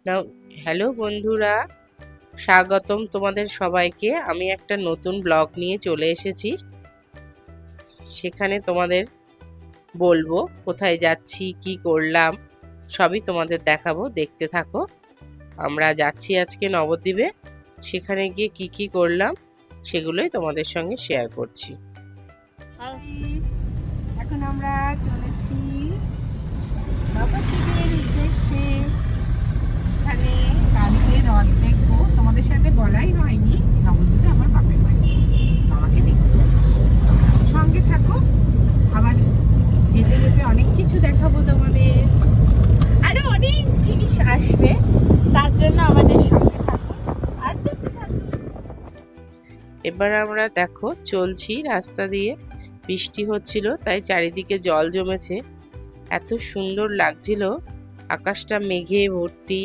নাও। Hello বন্ধুরা, স্বাগতম তোমাদের সবাইকে। আমি একটা নতুন ব্লগ নিয়ে চলে এসেছি। সেখানে তোমাদের বলবো কোথায় যাচ্ছি, কি করলাম, সবই তোমাদের দেখাবো। দেখতে থাকো। আমরা যাচ্ছি আজকে নবদ্বীপে। সেখানে গিয়ে কি কি করলাম সেগুলোই তোমাদের সঙ্গে শেয়ার করছি। এখন আমরা চলেছি নবদ্বীপের উদ্দেশ্যে। এখানে কালকে রথ দেখবো, তোমাদের সাথে বলাই হয়নি। নবদ্বীপে আমার বাপের বাড়ি, বাবাকে দেখতে যাচ্ছি। সঙ্গে থাকো, আবার যেতে যেতে অনেক কিছু দেখাবো তোমাদের, আরো অনেক জিনিস আসবে, তার জন্য আমাদের সঙ্গে থাকো আর দেখতে থাকো। এবার আমরা দেখো চলছি রাস্তা দিয়ে। বৃষ্টি হচ্ছিল, তাই চারিদিকে জল জমেছে। এত সুন্দর লাগছিল, আকাশটা মেঘে ভর্তি।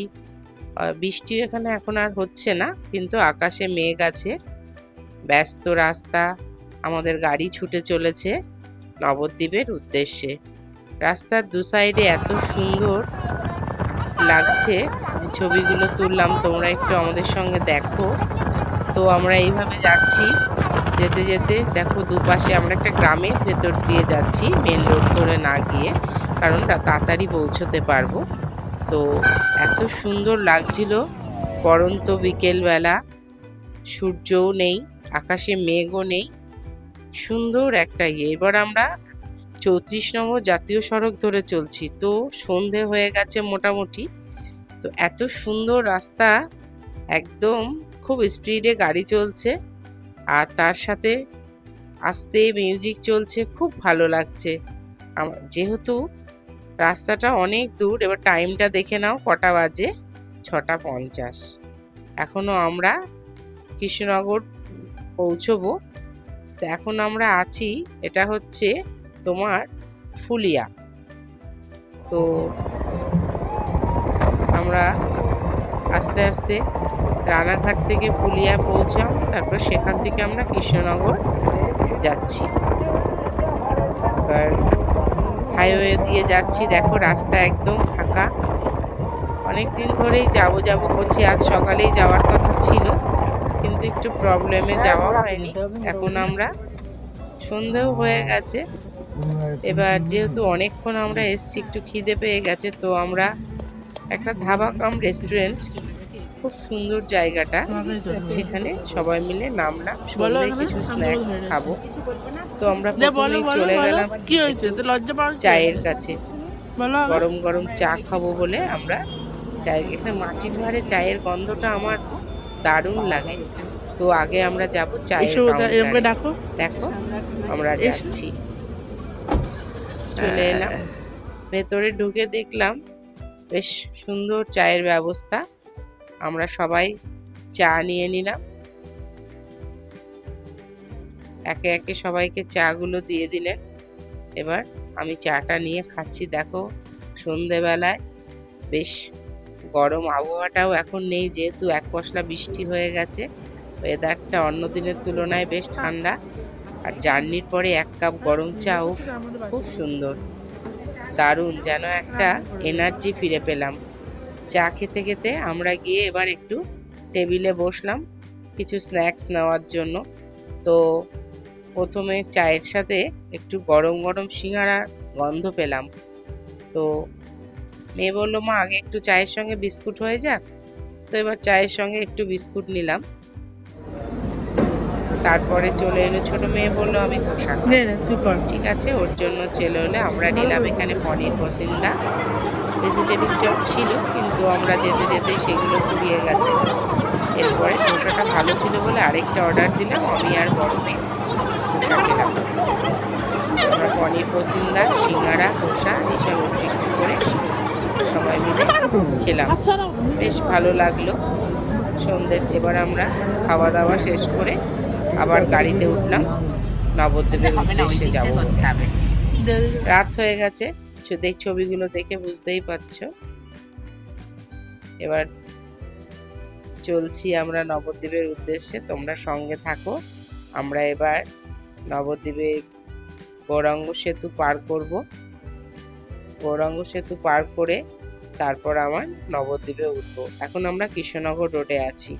বৃষ্টি এখানে এখন আর হচ্ছে না, কিন্তু আকাশে মেঘ আছে। ব্যস্ত রাস্তা, আমাদের গাড়ি ছুটে চলেছে নবদ্বীপের উদ্দেশ্যে। রাস্তার দু সাইডে এত সুন্দর লাগছে যে ছবিগুলো তুললাম, তোমরা একটু আমাদের সঙ্গে দেখো। তো আমরা এইভাবে যাচ্ছি, যেতে যেতে দেখো দুপাশে আমরা একটা গ্রামের ভেতর দিয়ে যাচ্ছি, মেন রোড ধরে না গিয়ে, কারণ তাড়াতাড়ি পৌঁছতে পারবো। তো এত সুন্দর লাগছিল, পরন্ত বিকেলবেলা, সূর্যও নেই, আকাশে মেঘও নেই, সুন্দর একটা ইয়ে। এবার আমরা 34 নম্বর জাতীয় সড়ক ধরে চলছি। তো সন্ধে হয়ে গেছে মোটামুটি। তো এত সুন্দর রাস্তা, একদম খুব স্পিডে গাড়ি চলছে, আর তার সাথে আস্তে মিউজিক চলছে, খুব ভালো লাগছে। যেহেতু রাস্তাটা অনেক দূর, এবার টাইমটা দেখে নাও কটা বাজে, 6:50। এখনো আমরা কৃষ্ণনগর পৌঁছবো। এখন আমরা আছি, এটা হচ্ছে তোমার ফুলিয়া। তো আমরা আস্তে আস্তে রানাঘাট থেকে ফুলিয়া পৌঁছাম, তারপর সেখান থেকে আমরা কৃষ্ণনগর যাচ্ছি। এবার হাইওয়ে দিয়ে যাচ্ছি, দেখো রাস্তা একদম ফাঁকা। অনেক দিন ধরেই যাবো করছি, আজ সকালেই যাওয়ার কথা ছিল, কিন্তু একটু প্রবলেমে যাওয়া হয়নি। এখন আমরা সন্ধেও হয়ে গেছে। এবার যেহেতু অনেকক্ষণ আমরা এসছি, একটু খিদে পেয়ে গেছে, তো আমরা একটা ধাবা কাম রেস্টুরেন্ট, খুব সুন্দর জায়গাটা, সেখানে সবাই মিলে নামলাম। সন্ধ্যায় কিছু স্ন্যাক্স খাবো। তো আমরা প্রথমেই চলে গেলাম চায়ের কাছে। গরম গরম চা খাবো বলে আমরা চায়ের, এখানে মাটির ভাঁড়ে চায়ের গন্ধটা আমার দারুণ লাগে। তো আগে আমরা যাব চায়ের কাউন্টারে। দেখো আমরা যাচ্ছি, চলে এলাম ভেতরে। ঢুকে দেখলাম বেশ সুন্দর চায়ের ব্যবস্থা। আমরা সবাই চা নিয়ে নিলাম, একে একে সবাইকে চা গুলো দিয়ে দিলেন। এবার আমি চাটা নিয়ে খাচ্ছি। দেখো সন্ধেবেলায় বেশ গরম, আবহাওয়াটাও এখন নেই, যেহেতু এক পশলা বৃষ্টি হয়ে গেছে। ওয়েদারটা অন্য দিনের তুলনায় বেশ ঠান্ডা। আর জার্নির পরে এক কাপ গরম চা, ও খুব সুন্দর, দারুণ, যেন একটা এনার্জি ফিরে পেলাম। চা খেতে খেতে আমরা গিয়ে এবার একটু টেবিলে বসলাম কিছু স্ন্যাক্স নেওয়ার জন্য। তো প্রথমে চায়ের সাথে একটু গরম গরম সিঙ্গারার গন্ধ পেলাম। তো মেয়ে বললো, মা আগে একটু চায়ের সঙ্গে বিস্কুট হয়ে যাক। তো এবার চায়ের সঙ্গে একটু বিস্কুট নিলাম। তারপরে চলে এলো ছোট মেয়ে, বললো আমি ধোসা খাবো। ঠিক আছে, ওর জন্য চলে এলে আমরা নিলাম এখানে পনির পসিন্দা। ভেজিটেবিল চপ ছিল, কিন্তু আমরা যেতে যেতে সেগুলো ফুরিয়ে গেছে। এরপরে ধোসাটা ভালো ছিল বলে আরেকটা অর্ডার দিলাম, আমি আর বড় মেয়ে ধোসা খেলাম। আমরা পনির পসিন্দা, সিঙ্গারা, ধোসা এইসব একটু একটু করে সবাই মিলে খেলাম, বেশ ভালো লাগলো। সন্ধ্যে এবার আমরা খাওয়া দাওয়া শেষ করে আবার গাড়িতে উঠলাম, নবদ্বীপের উদ্দেশ্যে যাব। রাত হয়ে গেছে, ছবিগুলো দেখে বুঝতেই পারছো। এবার চলছি আমরা নবদ্বীপের উদ্দেশ্যে, তোমরা সঙ্গে থাকো। আমরা এবার নবদ্বীপে গৌরাঙ্গ সেতু পার করব। গৌরাঙ্গ সেতু পার করে তারপর আমার নবদ্বীপে উঠবো। এখন আমরা কৃষ্ণনগর রোডে আছি,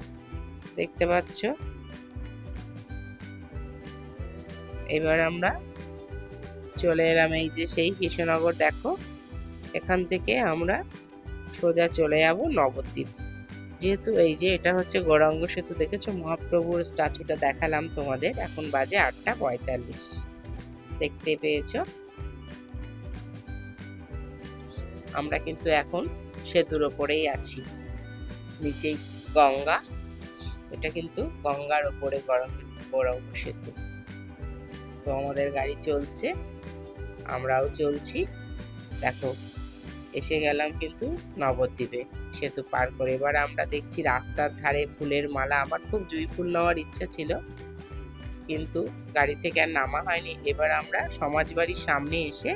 দেখতে পাচ্ছ। এবার আমরা চলে এলাম এই যে সেই কৃষ্ণনগর, দেখো এখান থেকে আমরা সোজা চলে যাব নবদ্বীপ। যেহেতু এই যে এটা হচ্ছে গৌরাঙ্গ সেতু, দেখেছো মহাপ্রভুর স্ট্যাচুটা দেখালাম তোমাদের। এখন বাজে 8:45, দেখতে পেয়েছো। আমরা কিন্তু এখন সেতুর ওপরেই আছি, নিচেই গঙ্গা, এটা কিন্তু গঙ্গার ওপরে গৌরাঙ্গ সেতু। তো আমাদের গাড়ি চলছে, আমরাও চলছি। দেখো এসে গেলাম কিন্তু নবদ্বীপে সেতু পার করে। এবার আমরা দেখছি রাস্তার ধারে ফুলের মালা। আমার খুব জুঁই ফুল নেওয়ার ইচ্ছা ছিল, কিন্তু গাড়ি থেকে আর নামা হয়নি। এবার আমরা সমাজবাড়ির সামনে এসে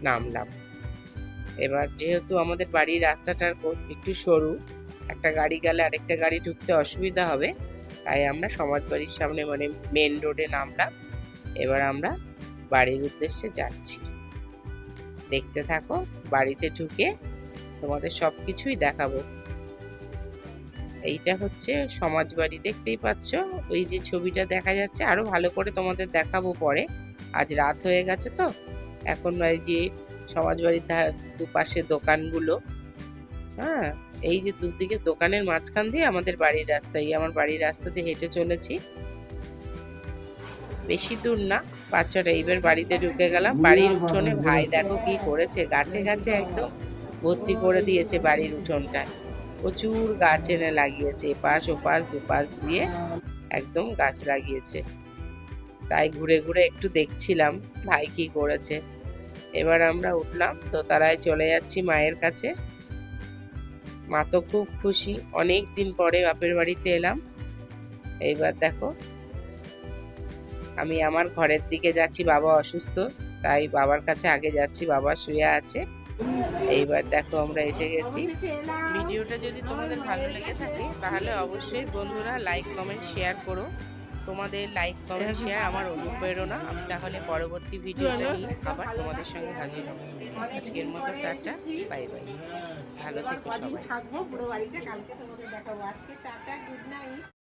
নামলাম। এবার যেহেতু আমাদের বাড়ির রাস্তাটা একটু সরু, একটা গাড়ি গেলে আরেকটা গাড়ি ঢুকতে অসুবিধা হবে, তাই আমরা সমাজবাড়ির সামনে মানে মেন রোডে নামলাম। এবার আমরা বাড়ির উদ্দেশ্যে যাচ্ছি, দেখতে থাকো। বাড়িতে ঢুকে তোমাদের সবকিছুই দেখাবো। এইটা হচ্ছে সমাজবাড়ি, দেখতেই পাচ্ছ। ওই যে ছবিটা দেখা যাচ্ছে, আরো ভালো করে তোমাদের দেখাবো পরে। আজ রাত হয়ে গেছে তো, এখন ওই যে সমাজবাড়ির দুপাশে দোকানগুলো, হ্যাঁ, এই যে দুদিকে দোকানের মাঝখান দিয়ে আমাদের বাড়ির রাস্তা। এই আমার বাড়ির রাস্তা দিয়ে হেঁটে চলেছি, বেশি দূর না, 5-6টা। এইবার বাড়িতে ঢুকে গেলাম। বাড়ির উঠোনে ভাই দেখো কি করেছে, গাছে গাছে একদম ভর্তি করে দিয়েছে বাড়ির উঠোনটায়। প্রচুর গাছ এনে লাগিয়েছে, এপাশ ওপাশ দুপাশ দিয়ে একদম গাছ লাগিয়েছে। তাই ঘুরে ঘুরে একটু দেখছিলাম ভাই কি করেছে। এবার আমরা উঠলাম, দোতলায় চলে যাচ্ছি মায়ের কাছে। মা তো খুব খুশি, অনেক দিন পরে বাপের বাড়িতে এলাম। এইবার দেখো আমি আমার ঘরের দিকে যাচ্ছি, বাবা অসুস্থ তাই বাবার কাছে আগে যাচ্ছি, বাবা শুয়ে আছে। এইবার দেখো আমরা এসে গেছি। ভিডিওটা যদি তোমাদের ভালো লেগে থাকে তাহলে অবশ্যই বন্ধুরা লাইক কমেন্ট শেয়ার করো। তোমাদের লাইক কমেন্ট শেয়ার আমার অনুপ্রেরণা। আমি তাহলে পরবর্তী ভিডিওটা নিয়ে আবার তোমাদের সঙ্গে হাজির হব। আজকের মতো টাটা, বাই বাই, ভালো থেকো সবাই। থাকবো পুরো বাড়িটা, কালকে তোমাদের দেখাবো। আজকে টাটা, গুড নাইট।